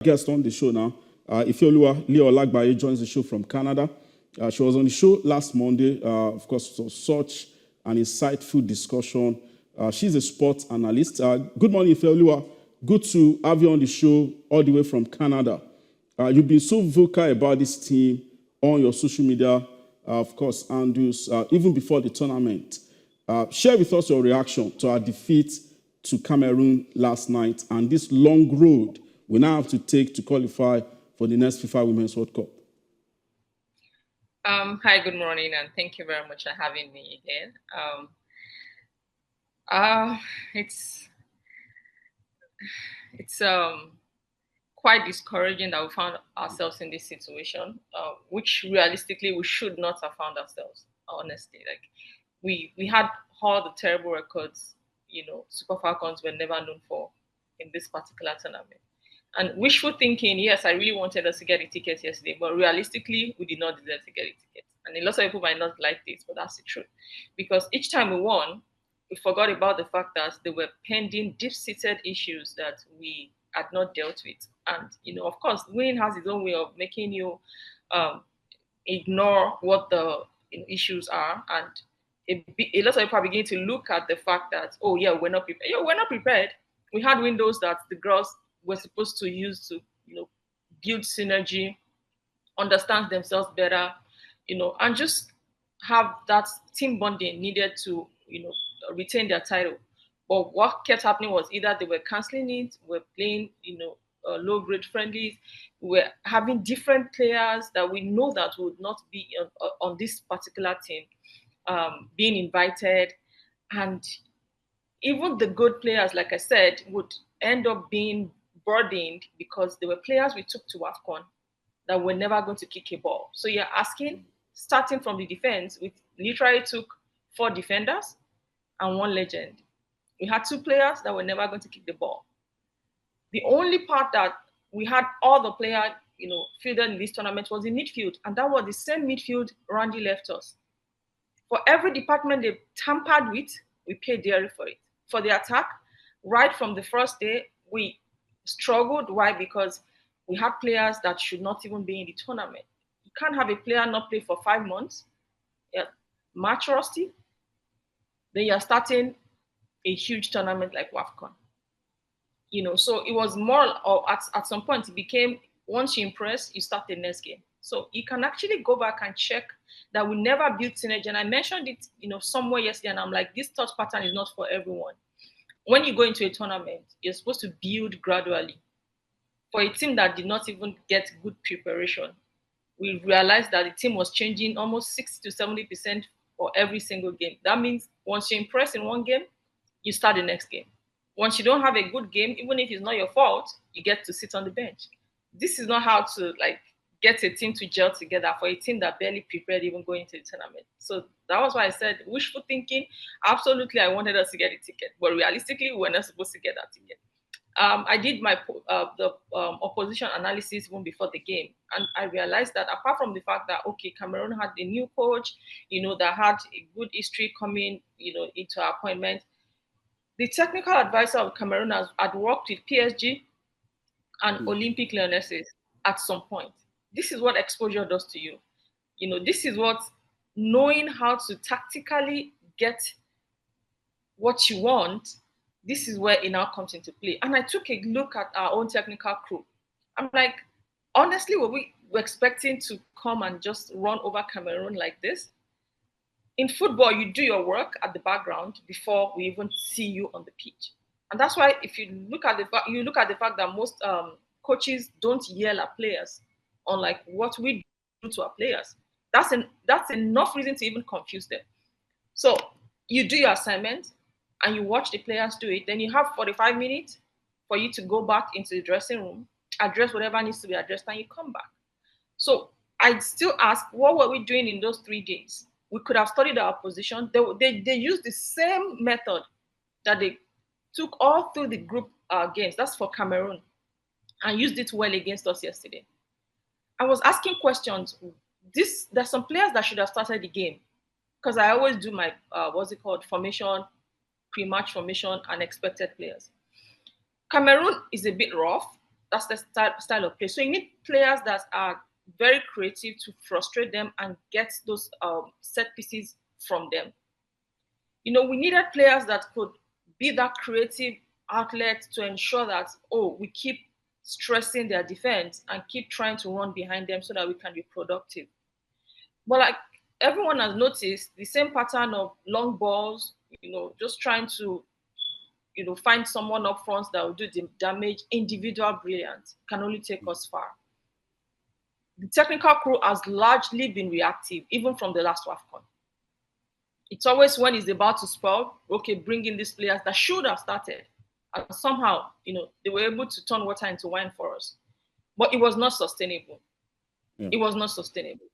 Guest on the show now. Ifeoluwa Leo Olagbaye joins the show from Canada. She was on the show last Monday. Of course, it was such an insightful discussion. She's a sports analyst. Good morning, Ifeoluwa. Good to have you on the show all the way from Canada. You've been so vocal about this team on your social media, of course, and even before the tournament. Share with us your reaction to our defeat to Cameroon last night and this long road we now have to take to qualify for the next FIFA Women's World Cup. Hi, good morning, and thank you very much for having me again. It's quite discouraging that we found ourselves in this situation, which realistically we should not have found ourselves. Honestly, like we had all the terrible records, Super Falcons were never known for in this particular tournament. And wishful thinking, yes, I really wanted us to get a ticket yesterday, but realistically, we did not deserve to get a ticket. And a lot of people might not like this, but that's the truth. Because each time we won, we forgot about the fact that there were pending deep-seated issues that we had not dealt with. And, of course, winning has its own way of making you ignore what the issues are. And a lot of people are beginning to look at the fact that, oh, yeah, we're not prepared. Yeah, we're not prepared. We had windows that the girls were supposed to use to, build synergy, understand themselves better, and just have that team bonding needed to, retain their title. But what kept happening was either they were canceling it, were playing, low-grade friendlies, we were having different players that we know that would not be on this particular team being invited. And even the good players, like I said, would end up being burdened because there were players we took to WAFCON that were never going to kick a ball. So you're asking, starting from the defense, we literally took 4 defenders and 1 legend. We had 2 players that were never going to kick the ball. The only part that we had all the players, fielded in this tournament was in midfield, and that was the same midfield Randy left us. For every department they tampered with, we paid dearly for it. For the attack, right from the first day, we struggled. Why? Because we had players that should not even be in the tournament. You can't have a player not play for 5 months, match rusty, then you're starting a huge tournament like WAFCON. So it was more, or at some point it became, once you impress, you start the next game. So you can actually go back and check that we never built synergy. And I mentioned it, somewhere yesterday, and I'm like, this thought pattern is not for everyone. When you go into a tournament, you're supposed to build gradually. For a team that did not even get good preparation, we realized that the team was changing almost 60 to 70% for every single game. That means once you impress in one game, you start the next game. Once you don't have a good game, even if it's not your fault, you get to sit on the bench. This is not how to get a team to gel together for a team that barely prepared even going to the tournament. So that was why I said wishful thinking. Absolutely, I wanted us to get a ticket, but realistically, we were not supposed to get that ticket. I did my opposition analysis even before the game, and I realized that apart from the fact that Cameroon had a new coach, that had a good history coming, into our appointment, the technical advisor of Cameroon had worked with PSG and Olympic Lionesses at some point. This is what exposure does to you. This is what knowing how to tactically get what you want, this is where it now comes into play. And I took a look at our own technical crew. I'm like, honestly, were we expecting to come and just run over Cameroon like this? In football, you do your work at the background before we even see you on the pitch. And that's why if you look at the fact that most coaches don't yell at players, unlike what we do to our players, that's enough reason to even confuse them. So you do your assignment and you watch the players do it. Then you have 45 minutes for you to go back into the dressing room, address whatever needs to be addressed, and you come back. So I still ask, what were we doing in those 3 days? We could have studied our position. They used the same method that they took all through the group games. That's for Cameroon, and used it well against us yesterday. I was asking questions. There's some players that should have started the game, because I always do my formation, pre-match formation, and expected players. Cameroon is a bit rough. That's the style of play. So you need players that are very creative to frustrate them and get those set pieces from them. We needed players that could be that creative outlet to ensure that, we keep stressing their defense and keep trying to run behind them so that we can be productive. But like everyone has noticed, the same pattern of long balls, just trying to, find someone up front that will do the damage, individual brilliance can only take us far. The technical crew has largely been reactive, even from the last WAFCON. It's always when it's about to spoil, okay, bring in these players that should have started. And somehow, they were able to turn water into wine for us. But it was not sustainable. Yeah. It was not sustainable.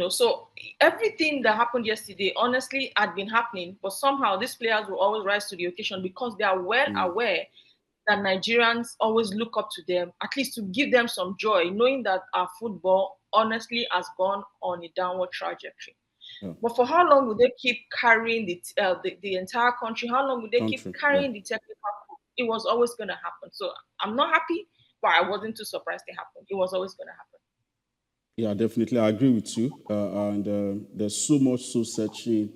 So everything that happened yesterday, honestly, had been happening, but somehow these players will always rise to the occasion because they are well aware that Nigerians always look up to them, at least to give them some joy, knowing that our football, honestly, has gone on a downward trajectory. Yeah. But for how long will they keep carrying the entire country? How long will they keep carrying the technical? It was always going to happen. So I'm not happy, but I wasn't too surprised it happened. It was always going to happen. Yeah, definitely. I agree with you. And there's so much searching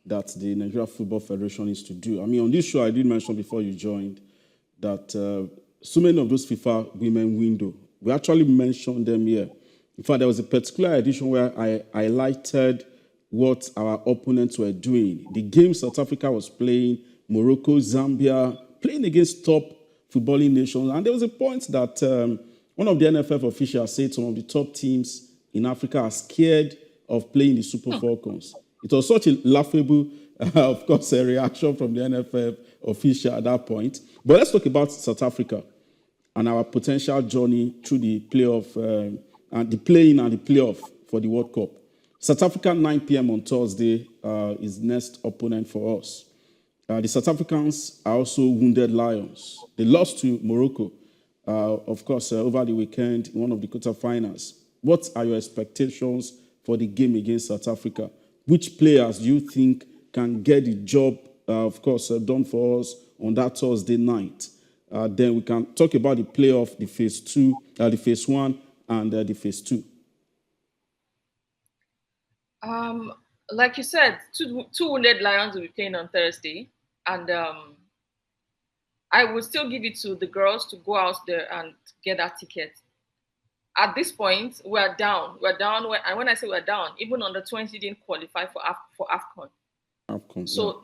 that the Nigeria Football Federation needs to do. I mean, on this show, I did mention before you joined that so many of those FIFA women window, we actually mentioned them here. In fact, there was a particular edition where I highlighted what our opponents were doing. The game South Africa was playing, Morocco, Zambia, playing against top footballing nations. And there was a point that one of the NFF officials said some of the top teams in Africa are scared of playing the Super Falcons. It was such a laughable, of course, a reaction from the NFF official at that point. But let's talk about South Africa and our potential journey through the playoff, and the play-in and the playoff for the World Cup. South Africa, 9 p.m. on Thursday, is next opponent for us. The South Africans are also wounded lions. They lost to Morocco, of course, over the weekend in one of the quarterfinals. What are your expectations for the game against South Africa? Which players do you think can get the job, of course, done for us on that Thursday night? Then we can talk about the playoff, the phase 2, the phase 1, and the phase 2. Like you said, two wounded lions will be playing on Thursday, and I will still give it to the girls to go out there and get that ticket. At this point, we're down. And when I say we're down, even under 20 didn't qualify for AFCON. So,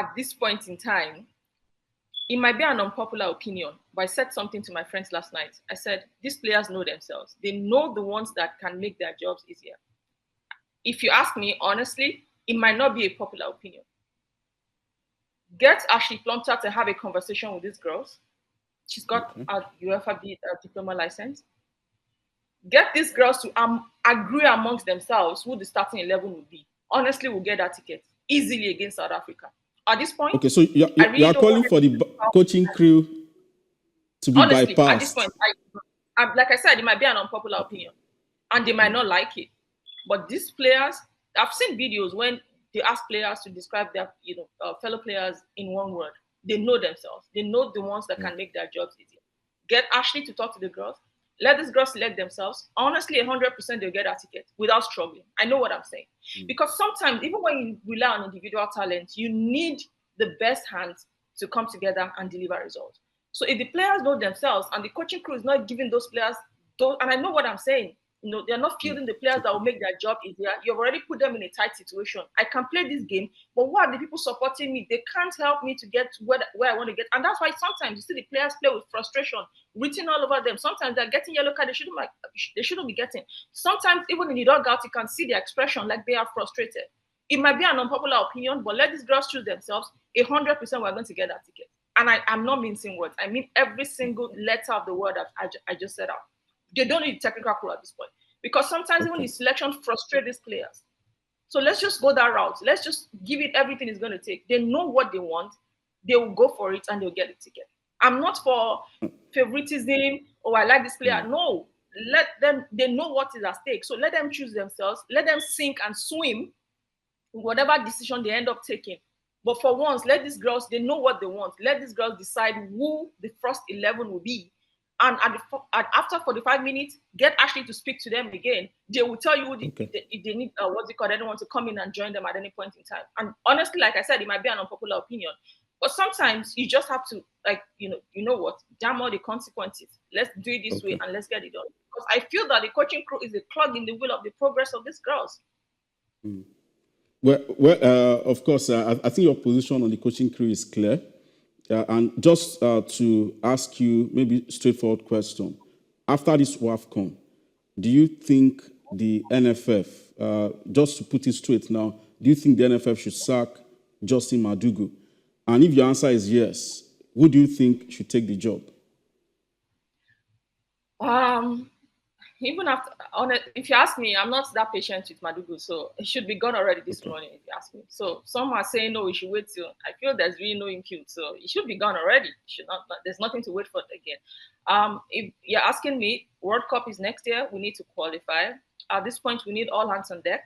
at this point in time, it might be an unpopular opinion, but I said something to my friends last night. I said, these players know themselves. They know the ones that can make their jobs easier. If you ask me, honestly, it might not be a popular opinion. Get Ashley Plumter to have a conversation with these girls. She's got a UEFA diploma license. Get these girls to agree amongst themselves who the starting 11 will be. Honestly, we'll get that ticket easily against South Africa. At this point, okay, so you are calling for the coaching crew to be honestly, bypassed. At this point, like I said, it might be an unpopular opinion, and they might not like it. But these players, I've seen videos when they ask players to describe their, fellow players in one word. They know themselves. They know the ones that can make their jobs easier. Get Ashley to talk to the girls. Let these girls select themselves. Honestly, 100% they'll get a ticket without struggling. I know what I'm saying. Because sometimes, even when you rely on individual talent, you need the best hands to come together and deliver results. So if the players know themselves and the coaching crew is not giving those players, and I know what I'm saying, they're not fielding the players that will make their job easier. You've already put them in a tight situation. I can play this game, but what are the people supporting me? They can't help me to get where I want to get. And that's why sometimes you see the players play with frustration written all over them. Sometimes they're getting yellow card they shouldn't be getting. Sometimes even in the dugout, you can see their expression like they are frustrated. It might be an unpopular opinion, but let these girls choose themselves. 100% we're going to get that ticket. And I'm not mincing words. I mean every single letter of the word that I just said out. They don't need technical crew at this point because sometimes even the selection frustrates these players. So let's just go that route. Let's just give it everything it's going to take. They know what they want. They will go for it and they'll get a ticket. I'm not for favoritism or I like this player. No, let them. They know what is at stake. So let them choose themselves. Let them sink and swim with whatever decision they end up taking. But for once, let these girls, they know what they want. Let these girls decide who the first 11 will be. and after 45 minutes, get Ashley to speak to them again. They will tell you if they need what's it called, anyone to come in and join them at any point in time. And honestly, like I said, it might be an unpopular opinion, but sometimes you just have to, like, you know what, damn all the consequences. Let's do it this way and let's get it done. Because I feel that the coaching crew is a clog in the wheel of the progress of these girls. Well, of course, I think your position on the coaching crew is clear. And just to ask you maybe straightforward question. After this WAFCON, do you think the NFF, just to put it straight now, do you think the NFF should sack Justin Madugu? And if your answer is yes, who do you think should take the job? Even after, if you ask me, I'm not that patient with Madugu, so it should be gone already this morning, if you ask me. So some are saying, no, we should wait till, I feel there's really no impute, so it should be gone already. There's nothing to wait for again. If you're asking me, World Cup is next year, we need to qualify. At this point, we need all hands on deck.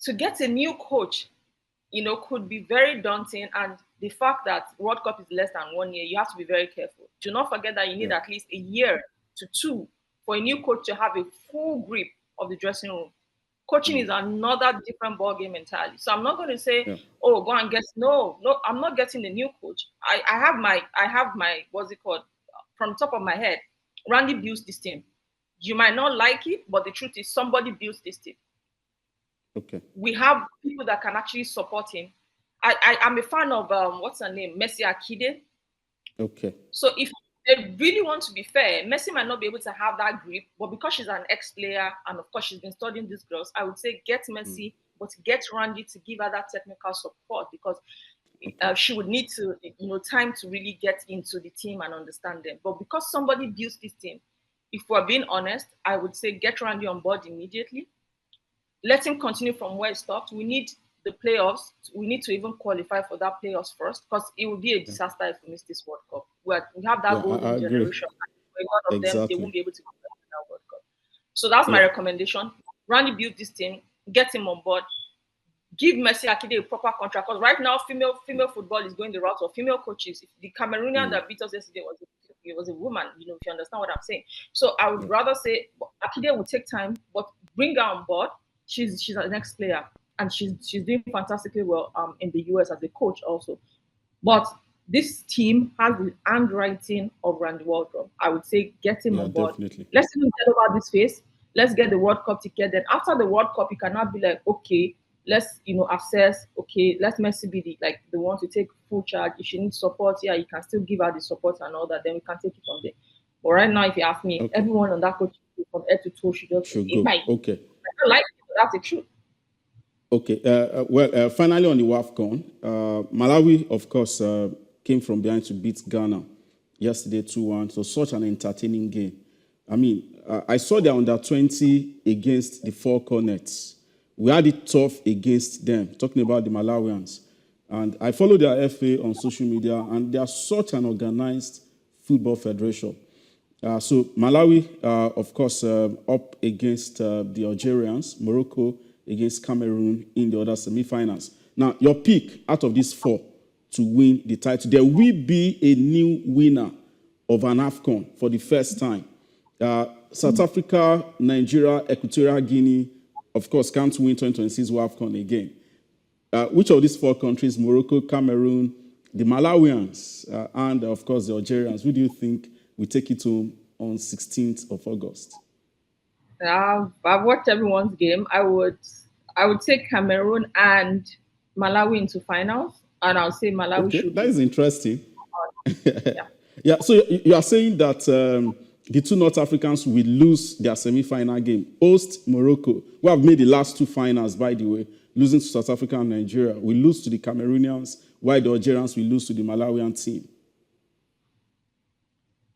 To get a new coach, could be very daunting, and the fact that World Cup is less than 1 year, you have to be very careful. Do not forget that you need at least a year to 2 for a new coach to have a full grip of the dressing room. Coaching is another different ballgame entirely. So I'm not going to say, oh, go and get, no, I'm not getting the new coach. I have my, what's it called, from the top of my head, Randy builds this team. You might not like it, but the truth is somebody builds this team. Okay. We have people that can actually support him. I'm a fan of, what's her name, Messi Akide. Okay. So if they really want to be fair, Messi might not be able to have that grip, but because she's an ex-player and of course she's been studying these girls, I would say get Messi, but get Randy to give her that technical support, because she would need to, time to really get into the team and understand them. But because somebody builds this team, if we're being honest, I would say get Randy on board immediately. Let him continue from where it stopped. We need the playoffs. We need to even qualify for that playoffs first, because it would be a disaster if we miss this World Cup. We have that golden generation. A lot of them, they won't be able to compete in that World Cup. So that's my recommendation. Randy build this team, get him on board, give Messi Akide a proper contract, because right now female football is going the route of female coaches. The Cameroonian that beat us yesterday was a woman, if you understand what I'm saying. So I would rather say Akide will take time, but bring her on board. She's an ex-player, and she's doing fantastically well in the US as a coach also. But this team has the handwriting of Randy Waldrum. I would say get him on board. Definitely. Let's even get over this phase. Let's get the World Cup ticket. Then after the World Cup, you cannot be like, okay, let's assess. Okay, let Messi be the one to take full charge. If she needs support, you can still give her the support and all that. Then we can take it from there. But right now, if you ask me, everyone on that coach from head to toe should just go. Okay. I don't like it, but that's the truth. Okay. Finally on the WAFCON, Malawi, of course, came from behind to beat Ghana yesterday 2-1. So such an entertaining game. I mean, I saw the under-20 against the Falcons. We had it tough against them, talking about the Malawians. And I follow their FA on social media, and they are such an organized football federation. So Malawi, of course, up against the Algerians, Morocco against Cameroon in the other semi-finals. Now, your pick out of these 4 to win the title, there will be a new winner of an AFCON for the first time. South Africa, Nigeria, Equatorial Guinea, of course, can't win 2026 WAFCON again. Which of these 4 countries, Morocco, Cameroon, the Malawians, and of course the Algerians, who do you think will take it home on 16th of August? I've watched everyone's game. I would take Cameroon and Malawi into finals, and I'll say Malawi should. That is interesting. So you are saying that the 2 North Africans will lose their semi-final game. Host Morocco, who have made the last 2 finals, by the way, losing to South Africa and Nigeria, will lose to the Cameroonians, while the Algerians will lose to the Malawian team.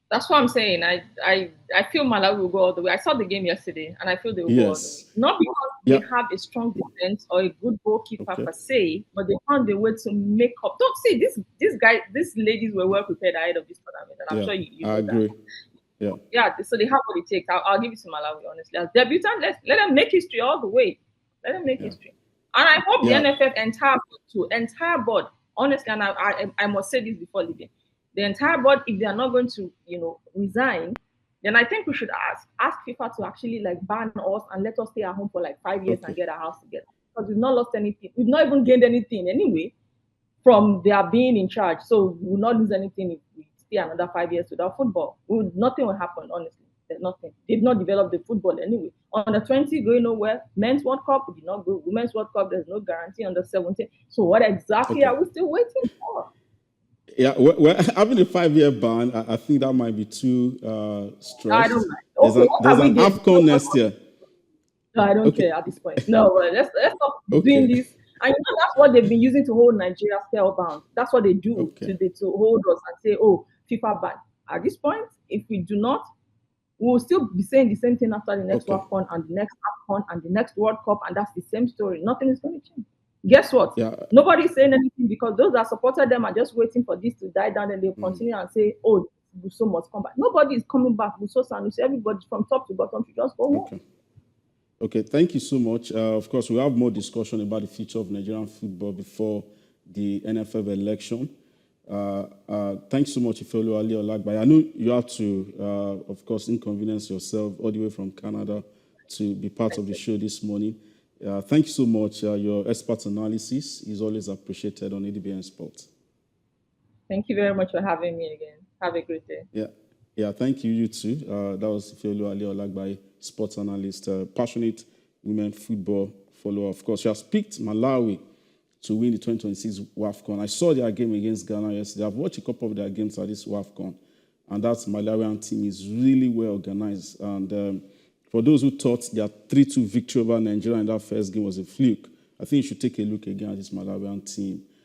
That's what I'm saying. I feel Malawi will go all the way. I saw the game yesterday, and I feel they will go all the way. Not because they have a strong defense or a good goalkeeper per se, but they found a way to make up. Don't say these ladies were well prepared ahead of this tournament, and I'm sure you know agree. That. So they have what it takes. I'll give it to Malawi, honestly. As debutant, let them make history all the way. Let them make history. And I hope the NFF entire board, honestly, and I must say this before leaving, the entire board, if they are not going to, resign, then I think we should ask FIFA to actually like ban us and let us stay at home for like 5 years and get our house together. Because we've not lost anything. We've not even gained anything anyway from their being in charge. So we will not lose anything if we stay another 5 years without football. Nothing will happen, honestly. There's nothing. They've not developed the football anyway. Under 20, going nowhere. Men's World Cup, we did not go. Women's World Cup, there's no guarantee. Under 17. So what exactly are we still waiting for? Yeah, well, having a 5-year ban, I think that might be too stressed. I don't mind. There's an AFCON next year. No, I don't care at this point. No, let's stop doing this. And that's what they've been using to hold Nigeria spellbound. That's what they do to hold us and say, oh, FIFA ban. At this point, if we do not, we'll still be saying the same thing after the next WAFCON and the next AFCON and the next World Cup, and that's the same story. Nothing is going to change. Guess what? Yeah. Nobody's saying anything because those that supported them are just waiting for this to die down, and they'll continue and say, oh, Buso must come back. Nobody is coming back. Buso Sanusi, everybody from top to bottom should just go home. Okay, thank you so much. Of course, we'll have more discussion about the future of Nigerian football before the NFF election. Thanks so much, Ifeolu Ali Olagbaye. I know you have to, of course, inconvenience yourself all the way from Canada to be part of the show this morning. Thank you so much. Your expert analysis is always appreciated on ADBN Sports. Thank you very much for having me again. Have a great day. Yeah, thank you. You too. That was Ifeolu Ali Olagbaye, sports analyst, passionate women football follower. Of course, she has picked Malawi to win the 2026 WAFCON. I saw their game against Ghana yesterday. I've watched a couple of their games at this WAFCON, and that Malawian team is really well organized. And for those who thought their 3-2 victory over Nigeria in that first game was a fluke, I think you should take a look again at this Malawian team.